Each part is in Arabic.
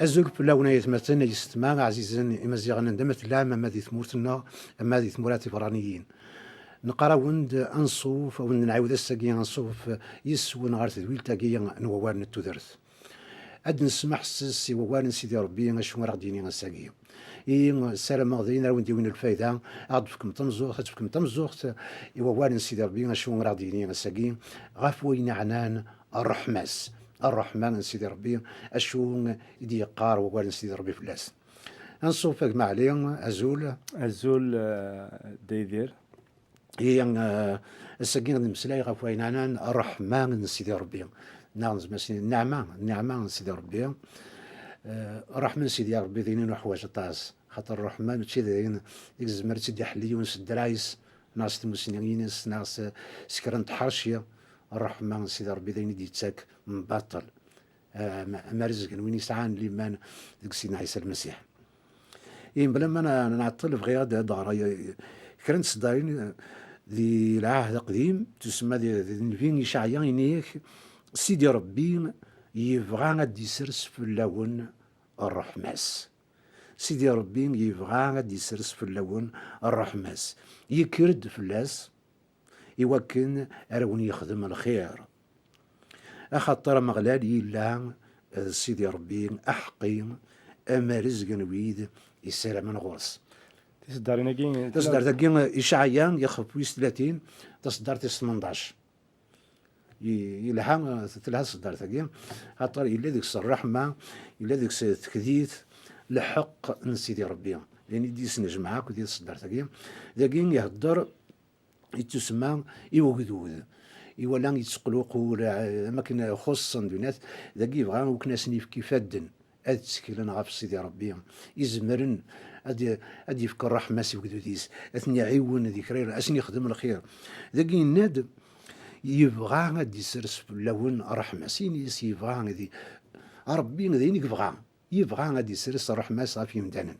أزول في اللون يتمثلنا يستمع عزيزا إمازيغنا ندمت العام أما ذي ثمورتنا أما ذي ثمورات فرانيين نقرا وند أنصوف أو نعاود الساقي أنصوف يسون غارت ذويل تاقي نووار نتودرث أد نسمح سي ووار سيدي ربي شنو راه ديني الساقي السلام غاديين راه نديوين الفايدة عاد فيكم تمزوخت ووار سيدي ربي شنو راه ديني الساقي غاف وين عنان الرحمن سيدي ربي اشو يدي يقار ووالد سيدي ربي فلاس انصوفك معلي ازول دايدير هي السكين نمسلاي غاف وين عنان الرحمن سيدي ربي النعمة سيدي ربي الرحمن سيدي ربي ذينين وحواج طاس خاطر الرحمن ماشي ذين ديك الزمر تيدي حلي ونس الدرايس ناس المسنين ناس سكران تحرشيه الرحمن سيدي ربي ذيني ديتاك مبطل ما رزق وين يسعان لي مان ديك سيدنا عيسى المسيح بلا ما نعطل في غير دار كرنت صداين ذي العهد القديم تسمى ذي فين يشعيا ينيك سيدي ربي يبغى غادي يسرس في اللون الرحماس سيدي ربي يبغى غادي يسرس في اللون الرحماس يكرد في اللاس يوكن أرون يخدم الخير أخطر مغلالي لا سيدي ربي أحقي أما رزق نويد يسال من غرس تصدر تاكين إشعيان يخف ويس 30 تصدر 18 يلها تلها صدر تاكين خاطر إلا ديك الرحمة إلا ديك التكديت لحق سيدي ربي لأن يدي سنج معاك ودي صدر تاكين يهدر يتسمى يوجدود يولان يتسقلوق ولا ما كنا خصا دونات ذاك يبغى وكناس كيف فدن هاد تسكيلنا غاف سيدي ربي يزمرن هاد يفكر رحمة سي وجدوديس اثني عيون ذكرى اسني يخدم الخير ذاك يناد يبغى غادي يسرس في اللون رحمة سيني يبغى غادي ربي ذينك يبغى غادي يسرس الرحمة صافي مدانا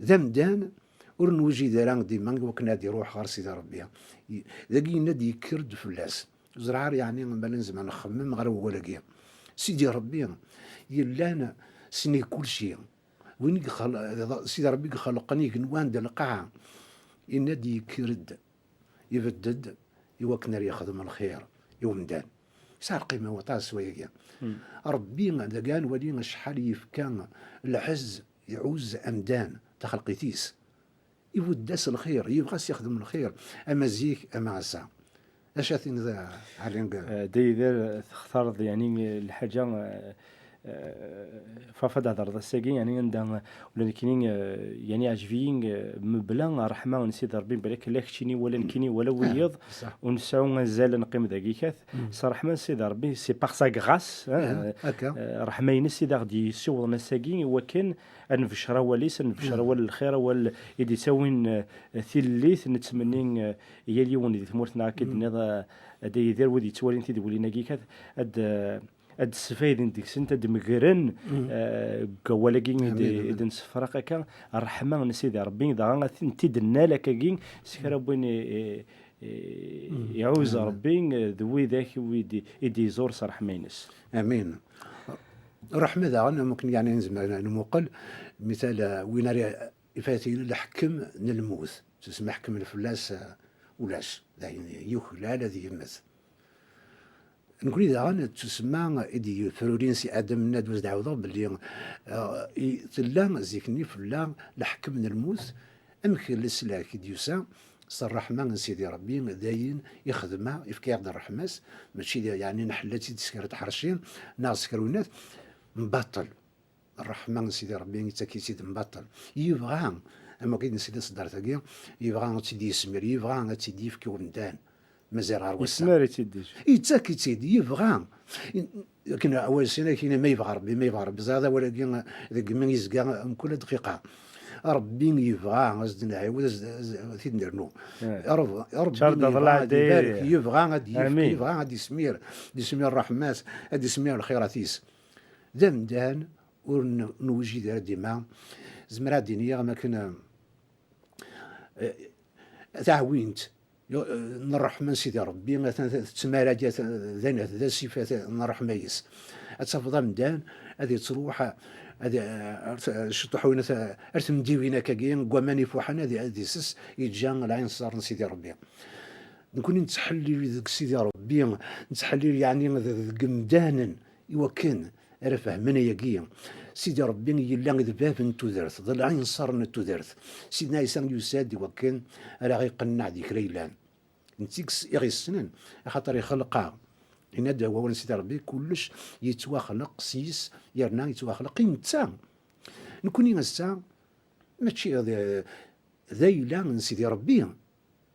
ذا مدان ورنوجي داران ديما وكنا دي روح غير سيدي ربي ذاك ينادي يكرد فلاس زرعار يعني ما لازم نخمم غير هو لاقي سيدي ربي يلانا سني كل شيء وين سيدي ربي خلقني كنوان د القاعه ينادي يكرد يبدد يوكنا يخدم الخير يومدان صار قيمه وطاس ويا ربي دقان ولينا شحال يفكان العز يعوز امدان تخلقيتيس يودس الخير يبغى يخدم الخير اما زيك اما عسى اش ثاني على داير تختار يعني الحاجه فافد هذا الساقي يعني عندنا ولا كاينين يعني عجبين مبلا رحمه نسيت ربي بالك لا كشيني ولا نكيني ولا وليض ونسعو مازال نقيم ذاك صراحه من سيدي ربي سي باغ سا غراس رحمه ينسي غادي يسوض مساكين وكان انفشرا وليس انفشرا ولا الخير ولا يدي سوين ثليث نتمنين هي اليوم دي ثمورتنا كد نضا دي يدير ودي تولين تي ولينا كيكات اد السفايد ديك سنت دمغرن كوالاكين دي نسفرق كان الرحمه نسيدي ربي دا انت دنا لك كين سكر بين يعوز ربي ذوي ذاك ويدي يزور صرح مينس امين الرحمه ذا ممكن يعني نموقل مثال وين فاتين الحكم نلموث تسمى حكم الفلاس ولاش يخلى الذي يمثل نقول إذا تسمى إدي فرورينسي آدم نادوز دعوضو باللي تلا زيكني فلا لحكم من الموت أمكن لسلاك ديوسا صرح ما سيدي ربي داين يخدمها يفكي يقدر الرحماس ماشي يعني نحلاتي تسكر تحرشين ناس كرونات مبطل الرحمن سيدي ربي يتاكي سيدي مبطل يبغى أما كاين سيدي صدر تاكي يبغى تيدي يسمر يبغى تيدي يفكي ومدان مازال غير وسع يسماري تيديش يتاكي تيدي يبغى لكن اول سنه كاين ما يبغى ربي زاد ولكن ذاك من يزكى كل دقيقه ربي يبغى غزد نعاود زيد نديرو ربي يبغى غادي غادي يسمير الرحمات غادي يسمير الخيراتيس دان ونوجد ديما زمرا دينيه ما كان تعوينت الرحمن سيدي ربي مثلا تسمى ذات ذا صفات الرحميس اتفضل مدان هذه تروح هذه شطح وين ارسم ديوينا كاين قواماني فوحنا هذه سس يتجان العين صار سيدي ربي نكون نتحلي ذاك سيدي ربي نتحلي يعني قمدانا يوكن راه فهمنا ياكيا سيدي ربي يلا ذباب نتودرت ظل عين صار نتودرت سيدنا عيسى يساد يوكن راه غيقنع ديك ليلان نتيكس يغي السنن خاطر يخلقها هنا دا هو سيدي ربي كلش يتواخلق سيس يرنا يتواخلق انت نكوني غسا ماشي ذايلا من سيدي ربي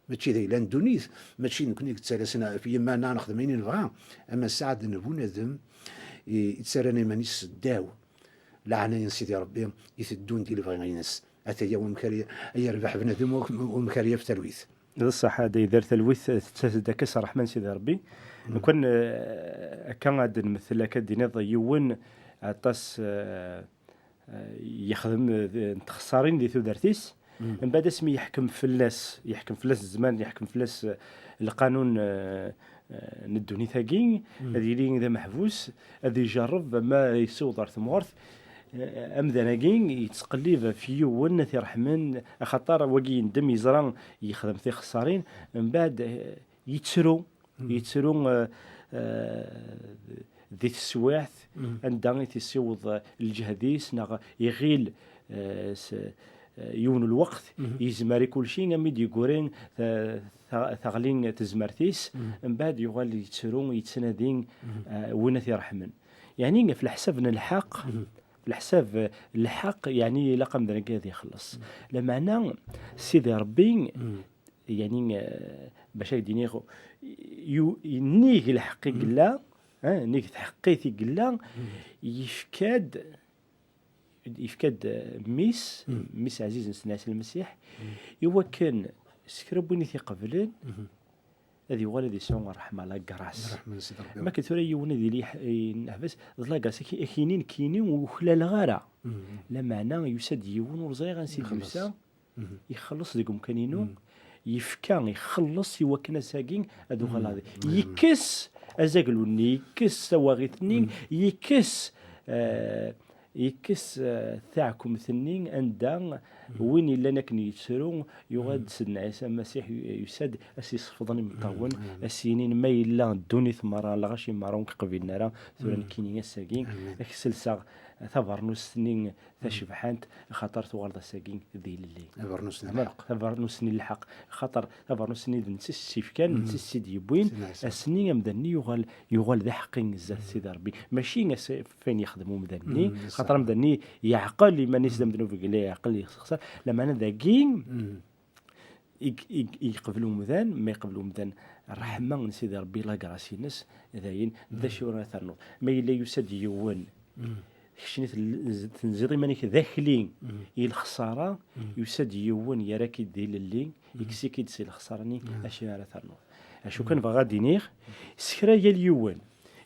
ماشي ذايلا دونيث ماشي نكوني كتسالسنا في ما انا نخدم مني نبغى اما ساعد نبونادم يتسراني مانيش داو لعنة سيدي ربي يثدون ديال الفغينس حتى هو مكاري يربح بنادم ومكاري في تلويث هذا الصح هذا يدار تلويث تسدك الرحمن سيدي ربي نكون كان غاد نمثل لك دينيض يون عطاس يخدم تخسارين دي ثودرتيس من بعد اسمي يحكم فلاس الزمان يحكم فلاس القانون ندوني ثاقين هذه لي ذا محبوس هذه يجرب ما يسوي دار ثمورث امذناكين يتقلب في يون ثي رحمن خاطر وكي يندم يزران يخدم ثي خسارين من بعد يتسرو ذي السواث عندما يتسوض الجهديس يغيل يون الوقت يزماري كل شيء ميد يقولين ثغلين تزمرتيس من بعد يغال يتسرون يتسندين وين ثي رحمن يعني في الحساب الحق الحساب الحق يعني لقم ذلك يخلص لمعنى سيدي ربي يعني باش يديني نيك الحقيق لا نيك تحقيتي قلا يفكاد ميس عزيز نسناس المسيح يوا كان سكربوني في قبلين هذه ولدي سون رحمه الله قراس ما كنت ولا يونا دي نحبس لا قاس كينين وخلال غاره لا معنى يسد يون ورزاي غنسي يوسا يخلص ديك مكانينو يفكان يخلص يوكنا ساكين هذو غلاضي يكس ازاقلوني يكس سواغيثني يكس تاعكم ثنين عند وين الا نكني يتسرو يغاد سيدنا عيسى المسيح يساد اسي صفضني مطون السنين ما الا دوني ثمرة لا غاشي مارون قبيلنا راه ثورا كينين الساكين السلسه ثبرنوس سنين تشبحانت خاطر ثوارد الساكين ذي اللي ثبرنوس سنين الحق خاطر ثبرنوس سنين نسيس سيفكان نسيس سيدي بوين السنين مدني يغال ذا حقين زاد سيدي ربي ماشي فين يخدموا مدني خاطر مدني يعقل ما نيس مدنو في قليل يعقل يخسر لما انا ذاكين يقبلوا مذان ما يقبلوا مذان الرحمه من سيدي ربي لا كراسينس ذاين ذا شورا ثرنو ما الا يسد يون شنو تنزيضي مانيك داخلين الخساره يسد يون يراك ديال اللي يكسيك تسي الخسارني اشي على ثرنو اشو كان بغا دينيغ سكرا يا اليون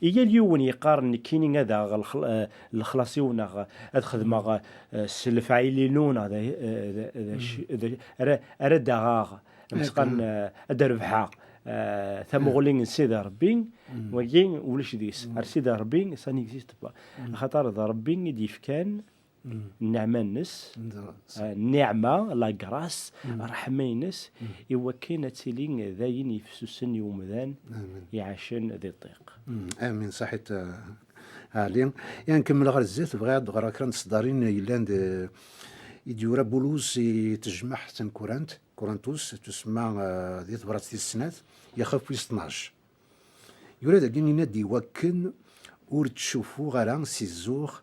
اليون يقارن كينين هذا الخلاصيون هذا خدمه السلف عيلينون هذا رد غاغ مسقن الدربحه ثمغلين سيدي ربي وين ولش ديس سيدي ربي ساني اكزيست با خاطر ربي يديف كان النعمه الناس النعمه لا غراس رحمه الناس يوكينا تيلين ذاين يفسسن يومذان يعاشن ذي الطيق امين صحيت عليم يعني نكمل غير الزيت بغا غير كان صدارين يلاند يديورا بولوس يتجمع حتى كورانتوس تسمى ذي تبرات في السنات يخاف في 12 يورا داك ينادي وكن ور تشوفو غير سي الزوخ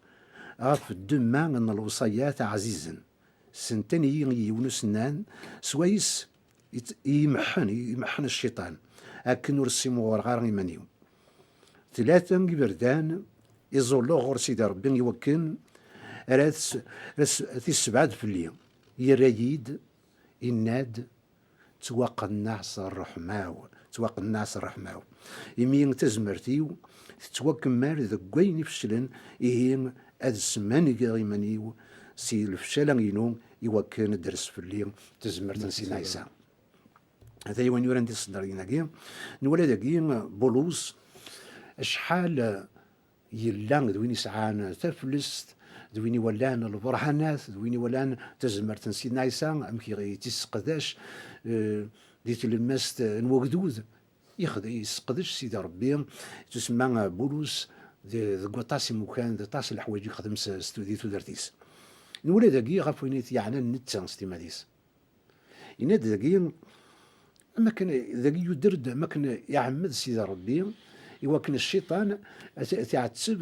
غاف الدما من الوصيات عزيزا سنتين يونس نان سويس يمحن الشيطان اكن ورسمو غير يمانيو ثلاثة بردان يزولو غور سيدي ربي يوكن راس في السبعة في الليل يرايد يناد توقناس الرحماو يمين تزمرتيو تتوكمال ذك وين يفشلن إيه هاد السمان غيمانيو سي الفشل ينو يوكن الدرس في الليل تزمرت نسينا عيسى هذا يوان يوران دي الصدر يناكي نولا داكي بولوس شحال يلا دوين يسعان تفلست دويني ولان البرهانات دويني ولان تزمرت سيدنا عيسى أمكي تيسقداش دي تلمست نوقدود يسقدش سيدي ربي تسمى بولوس دي قطاس مكان دي طاس الحوايج يخدم ستودي تودرتيس نولي داكي غاف وين يعني النتا ستيماديس يناد داكي ما كان داكي يدرد ما كان يعمد سيدي ربي إوا كان الشيطان تعتسب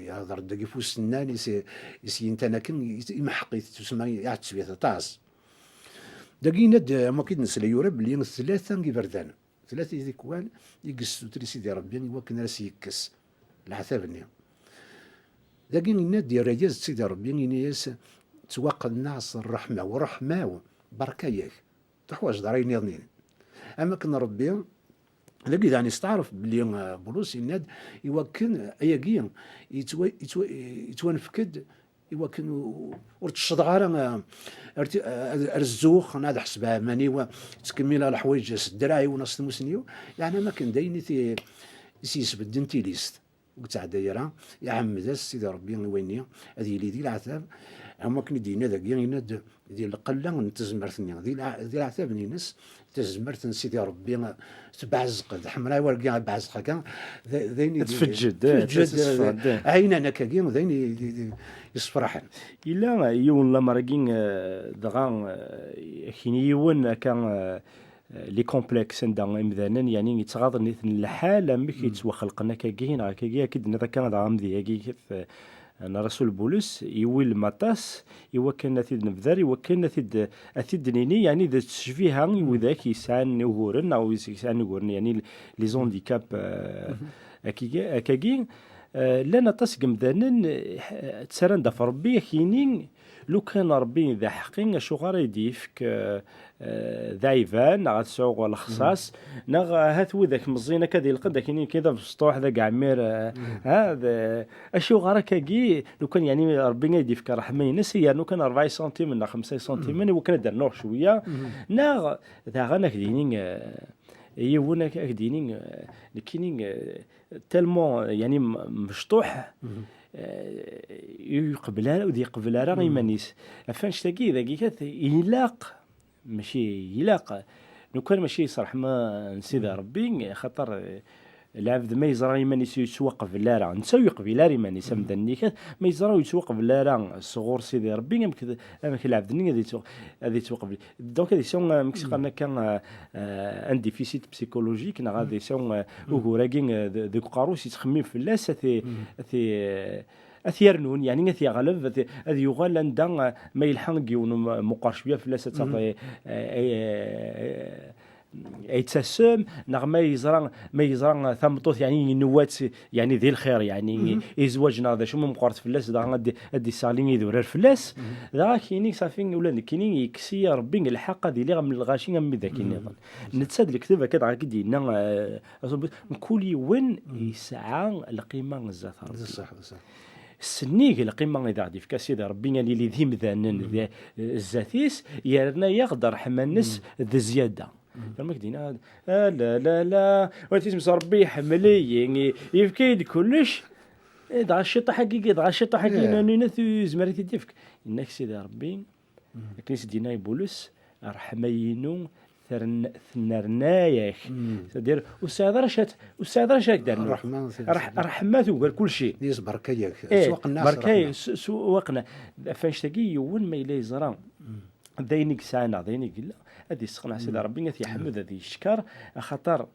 يهضر داكي فوس النان يسي انت كان يمحق تسمى يعتسب يتطاس داكي ناد ما كيدنس يورا بلي ثلاثة كيبردان ثلاثة ذيكوان يقص تري سيدي ربي إوا كان راس يكس العذابني داكي ناد يا رجال سيدي ربي ينيس تواقع الناس الرحمة ورحمة بركايك تحواج دارين يضنين أما كان ربي لقي يعني استعرف بلي بولوس يناد يوكن أياقيا يتوانفكد يوكن ورتشدغارا الزوخ ناد حسبها ماني تكمل الحوايج الدراعي ونص المسنيو يعني ما كان دايني يسبد دنتيليست وتاع دايره يا عم ذا سيدي ربي ويني هذه اللي دي العذاب هما كن دينا ذاك يناد ديال القله نتزمرتني ديال العذاب نينس تزمرت سيدي ربي تبعزق حمراء ورقي بعزق كان ذين تفجد عين انا كاين ذين يصفرحن الا يون لا مرقين دغان كاين يون كان لي كومبلكس عند امذانن يعني يتغاض نيت الحال ملي كيتوخلقنا كاين اكيد نذا كان دعم ديالي أنا رسول بولس يويل ماتاس يوكلنا ثيد نبذر يوكلنا ثيد نيني يعني ذا تشفيها وذاك يسعن نغورن أو يسعن نغورن يعني لي زونديكاب أكاكين لنا تسقم ذانن تسرن دفر ربي كينين لو كان ربي ذا حقين شو غاري يديفك ذايفان غاد سوق ولا خصاص نغ هات وذاك مزينه كذا يلقد كاين كذا في السطوح ذا عمير هذا اشو غارك كي لو كان يعني ربي يديفك رحمه ينس يعني لو كان 4 سنتيم من 5 سنتيم وكان دار نوع شويه نغ ذا غانا كدينين يونا كدينين كاينين تالمون يعني مشطوح يقبلها ودي يقبلها راه يمانيس فانش تاكي ذاكي كات يلاق ماشي يلاق لو كان ماشي صراحه ما نسيد ربي خاطر العبد ما يزرى يمانيس يتوقف لا راه نسوي قبيله يمانيس مدنيك ما يزرى يتوقف لا راه صغور سيدي ربي يمكن العبد ني هذه توقف دونك هذه سون مكسي قالنا كان ان ديفيسيت بسيكولوجيك نا غادي سون وكوراكين ديك قاروس يتخمم في اللاس في اثيرنون يعني نثي غلب هذه يغال عندنا ما يلحق يون مقار شويه في اللاس تصافي يتسم نغ ما يزرع ثمطوث يعني نوات يعني ذي الخير يعني يزوجنا ذا شو مقارت في اللاس دا دي سالين يدور في اللاس ذا كيني صافين ولا كيني يكسي ربي الحق ذي اللي من الغاشين من ذاك النظام نتسد الكتابه كذا غادي يدينا كل يوم يسعى القيمه الذات صح السنيك القيمه اذا غادي في كاسيد ربي اللي ذي مذانن الزاتيس يرنا يقدر حمانس ذا زياده فما كدينا لا وتسمى ربي يحملي يعني يفكيد كلش دغ الشيطه حقيقي نث زمرت يدفك انك سيدي ربي كنيس دينا بولس رحمينو ثنرنايك دير استاذ رشاد دار الرحمه وقال كل شيء ديس بركيك سوق الناس بركي سوقنا فاش تجي يون ما يلي زرا دينك سانا دينك لا هذه سقنا سيدي ربي نثي حمد هذه الشكر خاطر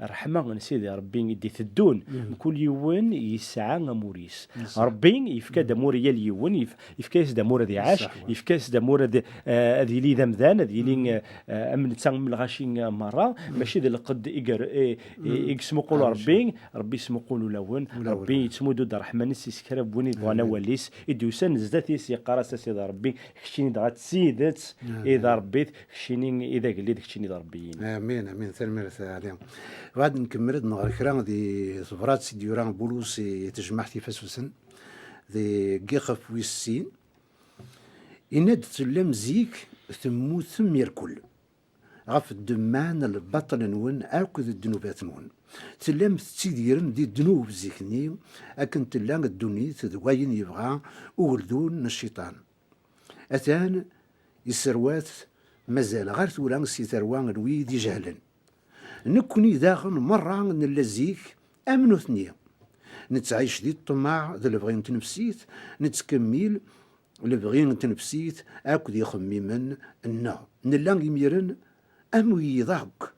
رحمة سيدي ربي يدي ثدون كل يوم يسعى موريس ربي يفكاد موريا اليوم يفكاس دامور ذي عاش يفكاس دامور ذي لي ذمذان ذي لي امن تسمى الغاشين مره ماشي ذي القد يقسمو قولوا ربي اسمو قولوا لون ربي يتسمو د رحمن السكره بوني وانا وليس يدوسن زداتي سيقرا سيدي ربي خشيني دغات سيدت اذا ربيت خشيني اذا قلت خشيني ربي امين ثمر عليهم غاد نكمل نغير كرا دي صفرات سيدي يوران بولوس يتجمع في فاسوسن دي قيخف ويسين إند تلم زيك ثمو ثم يركل غف الدمان البطل نون أكد الدنوبات نون تلام تيديرن دي الذنوب زيكني أكن تلام الدنيا تدوين يبغى أولدون الشيطان أتان يسروات مازال غير تولان سي تروان الويد جهلا نكوني داخل مرة نلزيك أمنو ثنية نتعيش دي الطماع ذا البغي نتنفسيت نتكمل البغي نتنفسيت أكد يخممن النا نلان يميرن أمو يضاك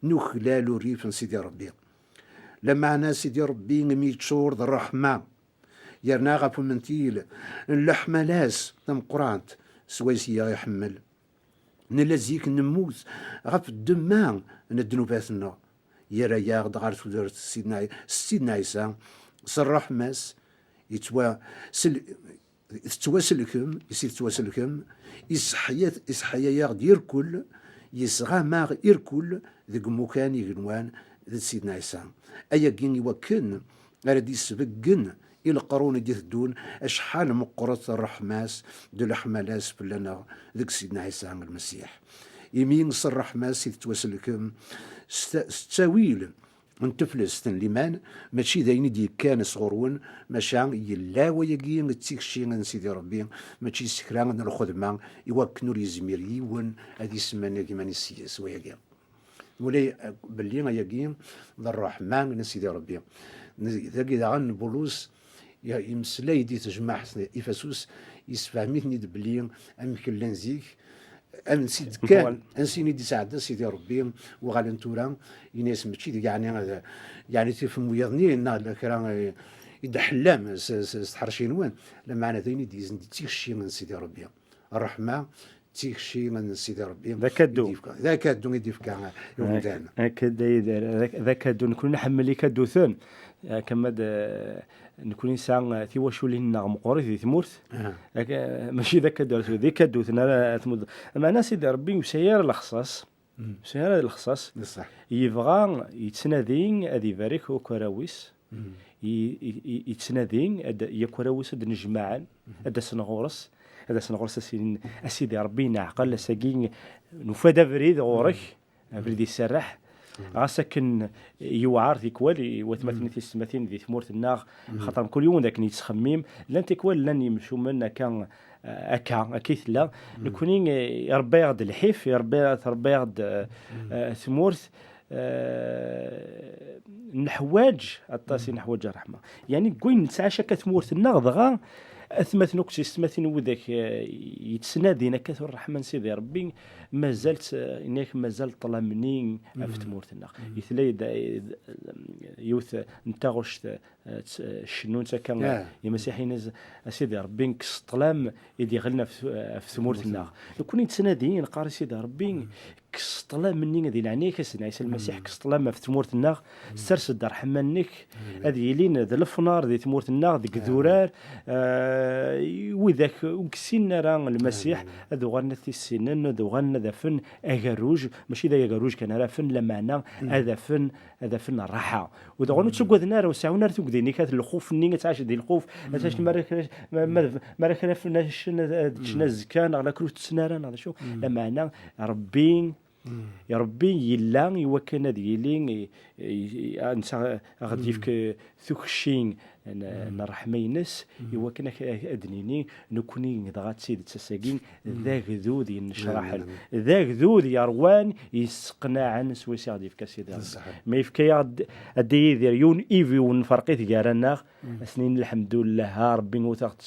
نخلالو ريف سيدي ربي لما أنا سيدي ربي ميت شور ذا الرحمة يرنا غفو منتيل اللحمة لاس تم قرانت سويسيا يحمل نلزيك نموت غف الدمان ندنوباتنا يرا ياغد غار تودرت سيدنا عيسى صرح ماس يتواسلكم يصير تواسلكم يصحيا ياغد يركل يسغى ماغ يركل ذك مكان يغنوان ذي سيدنا عيسى أيا كين يوكن غادي يسبقن إلى القرون دي الدون أشحال مقرة الرحماس دو الحمالاس بلنا ذك سيدنا عيسى المسيح يمين صرح ماس يتواسلكم ستاويل نتفلس تنليمان ماشي داين دي كان صغرون ماشا يلا وياكين تيكشي من سيدي ربي ماشي سكران الخدمة يوكنو ليزمير يون هادي سمانا كيما نسياس وياكين ولاي بلي ياكين ذا الرحمن من سيدي ربي ذاك إذا غن بولوس يمسلاي دي تجمع إفاسوس يسفهميتني دبلي أمكن لنزيك أنسيد كان أنسيني دي سعادة سيدي ربي وغالن تورا يناس ماشي يعني تفهم ويضني إن كرا يدحلام استحرشين وين لما أنا ذيني دي تيخشي من سيدي ربي الرحمة تيخشي من سيدي ربي ذاك الدو يديفك يومدان ذاك الدو نكون نحملي كدوثون كما نكون إنسان في وشولي نغم قريث في ثمورث ماشي ذاك الدو ذيك الدوث أنا ثمود أما أنا سيدي ربي وسيار الخصاص سيار الخصاص يبغى يتسنادين أدي بارك وكراويس يتسنادين يا كراويس أد نجمعان أد سنغورس هذا سنغرس أسيدي ربي نعقل ساقين نفادا فريد غورك فريد يسرح غاسكن يوعار ذي كوال وثمثني السماثين ذي ثمورت الناغ خاطر كل يوم ذاك نيتسخميم لن تكوال لن يمشوا منا كان أكيث لا نكونين يربي غد الحيف يربي غد ثمورت نحواج الطاسي نحواج الرحمة يعني كوين نتعاشى كثمورت الناغ ضغا أثمث نكسي استمثين وذاك يتسنادينا كثر الرحمن سيدي ربي ما زالت إنك ما زالت طلامنين في تمورتنا يثلي يوث نتاغش شنو كان يمسيحين سيدي ربي كس طلام يدي غلنا في تمورتنا يكون يتسنادين قاري سيدي ربي كس طلام مني هذه العنيك كسنا عيسى المسيح كس طلام في تمورتنا سرسد رحمنك هذه يلين ذا الفنار ذي تمورتنا ذيك ذورار وذاك وكسينا راه المسيح ذو غنى في السنن ذو غنى ذا فن أجروج ماشي ذا أجروج كان راه فن لمعنى هذا فن الراحة وذا غنى تسوق ذنار وسعونا تقديني كات الخوف نيجي تعيش ذي الخوف تعيش ما في ناس كان على كروت سناران هذا شو لمعنى ربي يا ربي يلا يوكن هذه لين انسى غاديفك ثخشين نرحمينس يوكنك ادنيني نكوني ضغط سيد تساقين ذاك ذودي نشرح ذاك ذودي يروان يسقنا عن سويسي غاديفك سيدي ما يفكي ادي يون ايفي ونفرقيت كارنا سنين الحمد لله ربي وثقت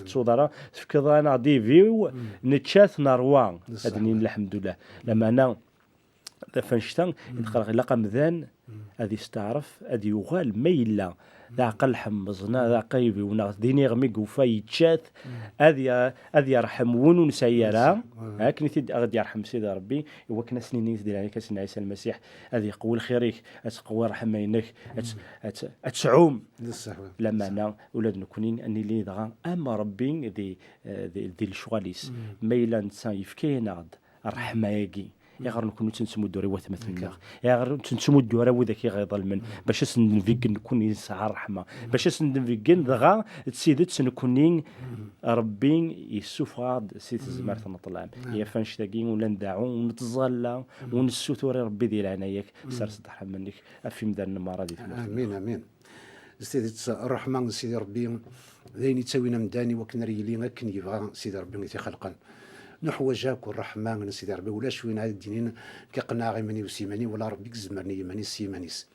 صودرا فكذا ديفي نتشات نروان ادنين الحمد لله لما انا فنشتن يتقرق لقى مذان هذه استعرف هذه يغال ميلا ذا قل حمزنا ذا قيبي وناغ ديني غميق وفاي تشات هذه يرحمون ونسيرا هاك نتيد غادي يرحم سيدي ربي وكنا سنين يدير عليك سيدنا عيسى المسيح هذه يقول خيرك تقوى رحمينك تسعوم لما انا ولاد نكونين اني لي دغا اما ربي ذي الشغاليس ميلا نسان يفكينا الرحمه ياكي يا غير نكونوا تنسمو الدوري وثمثلنا يا غير تنسمو الدوري وذاك غيظل من باش سندفيكن نكون يسعى الرحمه باش سندفيكن دغا تسيدت سنكونين ربي يسوفغاد سيت زمارة نطلع يا فانش تاكين ولا نداعو ونتظلى ونسوتوري ربي ديال عناياك سارس تحرم منك في مدان المرة دي امين امين سيدي الرحمن سيدي ربي ذين يتساوينا مداني وكنا ريلي كن يبغى سيدي ربي خلقا نحوجاك الرحمن سيدي ربي ولا شوين هاد الدينين كقناغي مني وسيماني ولا ربي زمرني يماني سيمانيس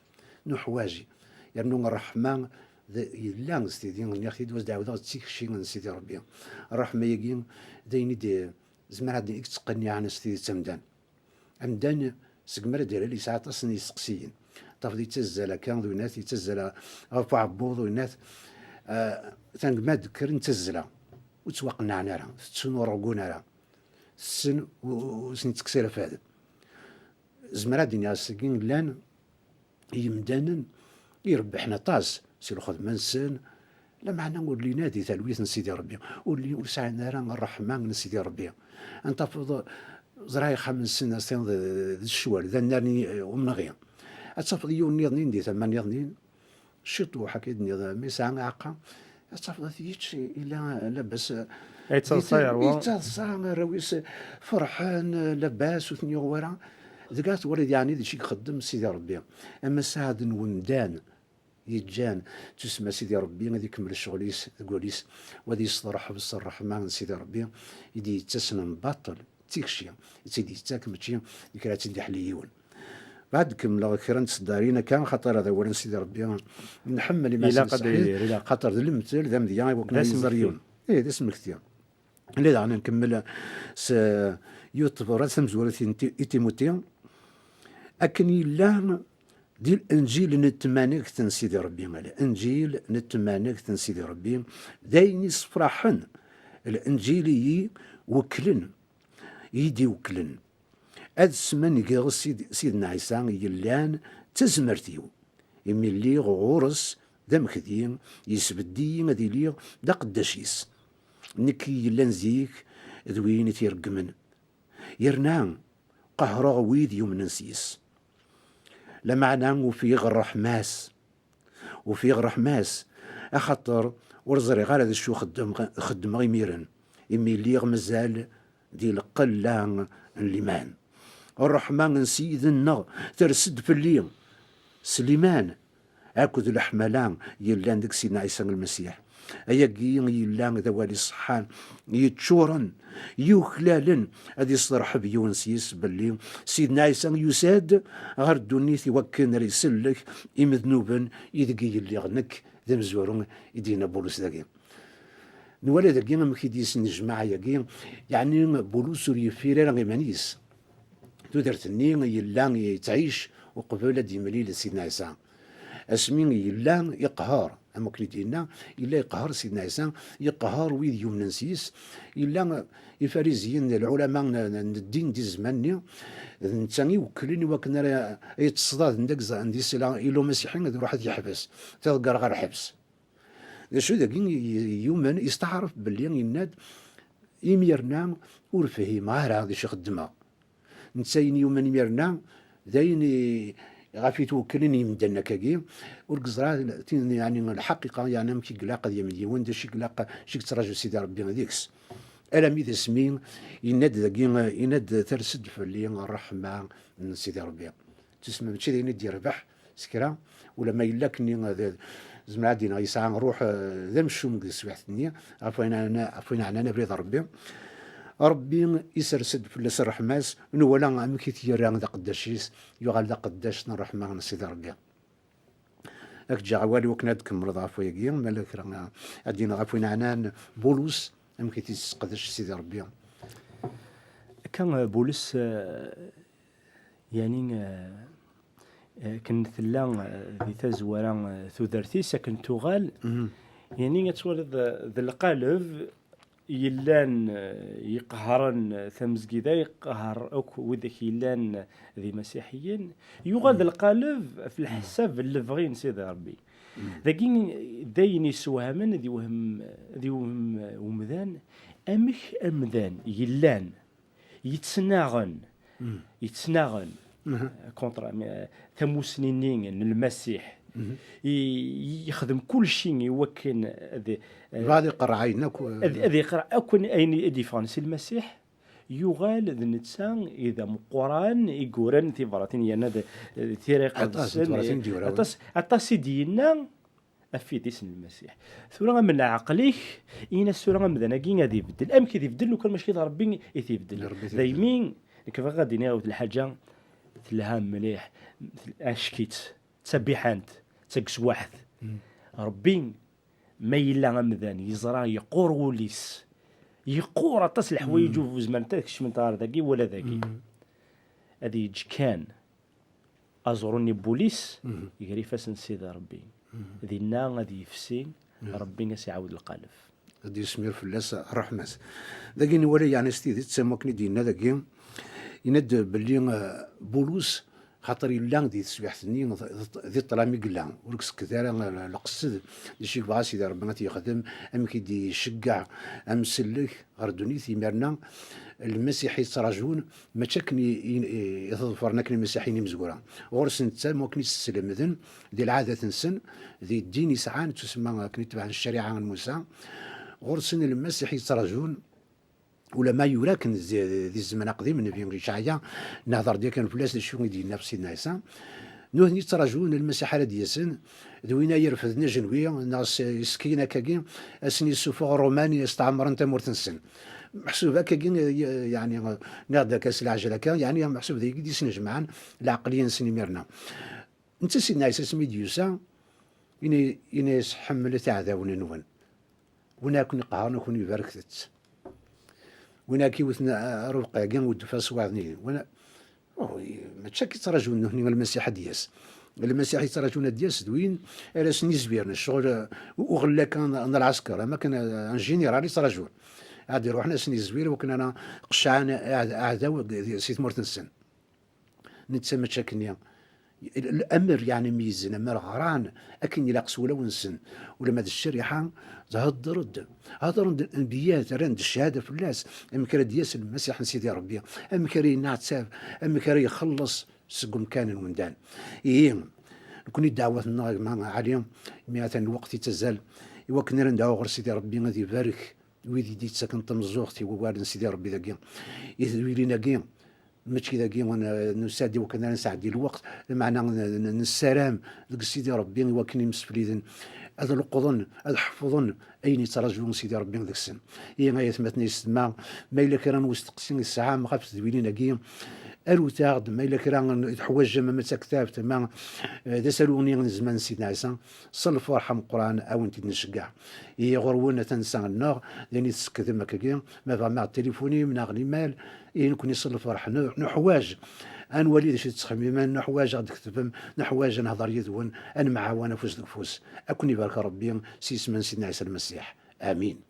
نحواجي يعني الرحمن يلا سيدي ناخذ دوز دعوه تيكشي سيدي ربي الرحمه يقين دايني دي زمان عاد تقني عن سيدي تمدان عمدان سكمر ديال اللي ساعات اصلا يسقسيين طافدي تزال كان ذو ناس يتزل رفع بوض وناس تنقما ذكر نتزلا وتوقنا نارا تسنو رقونا راه السن وسن تكسير في هذا زمرا دنيا سكين لان يمدانا يربحنا طاس سير خدمة نسن لا معنى نقول لي نادي تلويث نسيدي ربي واللي وسعنا راه الرحمن نسيدي ربي انت فض زراي 5 سنين سين الشوال ذا نارني ومنغيا اتصفد يوني ندي ثمان يضنين شطو حكيت نظام ساعه عقا اتصفد يتشي الى لبس يتصاير رويس فرحان لباس وثني ورا ذكات ولد يعني ذي شي يخدم سيدي ربي اما سعد ومدان يجان تسمى سيدي ربي غادي يكمل الشغليس تقوليس وغادي يصرح بس الرحمن سيدي ربي يدي يتسنى باطل تيكشي تيدي تاك ماشي ديك راه تدي حليون بعد كمل خيرا تصدارينا كان خاطر هذا ولا سيدي ربي نحمل ما صحيح خاطر المثل ذا مديان وكنا يزريون ايه ذا اسم كثير اللي دعنا نكمل يوتيوب رسم زورتي تيموتي اكن يلا دي الانجيل نتمانك تنسيدي ربي الانجيل نتمانك تنسيدي ربي دايني صفراحن الانجيلي وكلن يدي وكلن هاد السمان يقول سيدنا عيسى يلان تزمرتيو يمي اللي غورس دا مخديم يسبدي غادي لي دا قداشيس نكي يلان زيك ذوين تيرقمن يرنان قهرا ويد يوم ننسيس لمعنى وفيه الرحماس اخطر ورزري غير هذا الشو خدم غيميرن يمي اللي مازال دي القلان الليمان الرحمن سيدنا ترسد في الليل سليمان اكد الحملان يلان ديك سيدنا عيسى المسيح اياكين يلان ذوالي الصحان يتشورن يوكلالن هذه صرح بيونسيس باللي سيدنا عيسى يساد غير الدنيا يوكن ريسلك يمذنوبا يدقي اللي غنك ذا مزورون يدينا بولس ذاكي نولي ذاكي ما كيديس نجمع ياكي يعني بولس يفير راه غيمانيس تودرتني يلان يتعيش وقبل ديملي لسيدنا عيسى اسمين يلان يقهر اما كريتينا الا يقهر سيدنا عيسى يقهر ويد يوم ننسيس الا الفاريزيين العلماء الدين دي زماني نتاني وكلني وكنا يتصداد ندك عندي سلا الا مسيحيين يروح يحبس تلقى غير حبس شو ذاك يومن يستعرف باللي يناد يميرنا ورفهي راه هذا شي خدمه نتاين يومن يميرنا داين غافي توكلين يمدنا كاكي ورقزرا يعني الحقيقه يعني مكي قلاقه ديال مليون دا شي قلاقه شي تراجع سيدي ربي هذيكس الا ميد سمين يناد ذاكي يناد ترسد في اللي الرحمه من سيدي ربي تسمى ماشي داين يدير ربح سكرا ولا ما الا كني زعما عادينا يسعى نروح ذا مشوم ديال السواحتني عفوين انا بريد ربي يسرسد في اللي سرح ماس ولا عم كيتيران ذا قداشيس يغال ذا قداش الرحمن سيدي ربي اك جا والي وكنا تكمل ضعف وياكي مالك راه عندنا عفوين عنان بولس ام كيتسقدش سيدي ربي كان بولس يعني كنت لا ذي تزورا ثودرتي سكن تغال يعني تولد ذا القالب يلان يقهرن ثمزكيدا يقهر اوك وذاك يلان ذي مسيحيين يغاد القالب في الحساب اللي بغين سيدي ربي ذاكين داين يسوهمن ذي وهم ومذان امش امذان يلان يتسناغن كونترا ثموسنينين المسيح يخدم كل شيء يوكن بعد يقرا عينك هذه يقرا اكون اين ديفانس المسيح يغال ذ الانسان اذا مقران يقورن تيفراتين يانا تيريق اطاس ديالنا افيدي اسم المسيح ثورة من عقليه إن السورة من ذناقين غادي يبدل أم كي يبدل وكل مشكل ربي يتبدل دايمين كيف غادي ناوي الحاجة تلها مليح اشكيت تسبيحانت تسقس واحد ربي ما يلا غمذان يزرى يقور وليس يقور اطاس الحوايج وزمان تاكش من طار ذاكي ولا ذاكي هذه يجي كان ازورني بوليس يقري فاس نسيد ربي ذينا غادي يفسي ربي ناس يعاود القلب غادي يسمير في اللاس الرحمة ذاكي نولي يعني ستيدي تسموكني دينا ذاكي يند باللي بولوس خاطر يلا دي تسبيحتني ذي الطلامي قلا وركس كثيرا القصد شي بغا سيدي ربنا تيخدم ام كيدي يشجع ام سلك غير دونيتي ميرنا المسيحي يتراجون ما تشكني يتظفرنا كني مسيحيين مزقورا غورس نتا ممكن يستسلم ذن دي العاده تنسن ذي الدين يسعان تسمى كني تبع الشريعه موسى غورس المسيحي يتراجون ولا ما يراكن ذي الزمن قديم النبي ريشايا نهضر ديال كان فلاس شنو يدير نفس سيدنا عيسى نوح يتراجون المسيح على دياسن دوينا يرفضنا جنويه ناس سكينه كاكين اسني السفوغ الروماني استعمر انت مورتنسن محسوبه كاكين يعني نادا كاس العجله كان يعني محسوب ذيك دي سنج معا العقليه نسني ميرنا انت سيدنا عيسى سمي ديوسا اني يحمل تاع ذاون نون وناكن قهرنا كون يباركت وين كيوثنا رفقا كان ودفاس واعدني وانا ما تشكي تراجعون هنا المسيح دياس المسيح يتراجعون دياس دوين على سني زبيرنا الشغل وغلا كان العسكر ما كان ان جينيرال يتراجعون عاد يروحنا سني زبير وكنا انا قشعان اعداء سيت مورتنسن نتسمى تشكنيا الامر يعني ميزن امر غران اكن يلاقس ولا ونسن ولا ما الشريحه هضر الانبياء رند الشهاده في الناس ام كان دياس المسيح سيدي ربي ام كان نعتساب ام كان يخلص سقم كان المندان نكون الدعوه مع عليهم 100 الوقت تزال وكنا ندعو غير سيدي ربي غادي يبارك ويدي دي تسكن تمزوختي ووالد سيدي ربي ذاكي يثوي لنا كي ماشي ذاكي نسادي وكنا نساعدي الوقت معنا نسلام ذاك سيدي ربي وكني مسفليدن هذا القضن هذا حفظن اين يتراجعون سيدي ربي ذاك السن هي ما يثمتني السماء ما الا كان وستقسين الساعه ما خافت تدويلينا كي الو تاغد ما الا كان حوايج ما تكتاب تما دا سالوني زمان سيدنا عيسى صل فرحه من القران او انت نشجع هي غرونا تنسى النار لاني تسكت ما كاين ما فما تليفوني من اغلي مال نكون يصل فرح نحواج ان وليد شي تخميم نحواج غادي تكتب نحواج نهضر يدون ان معاونه فوز نفوس اكون يبارك ربي سيسمن سيدنا عيسى المسيح امين.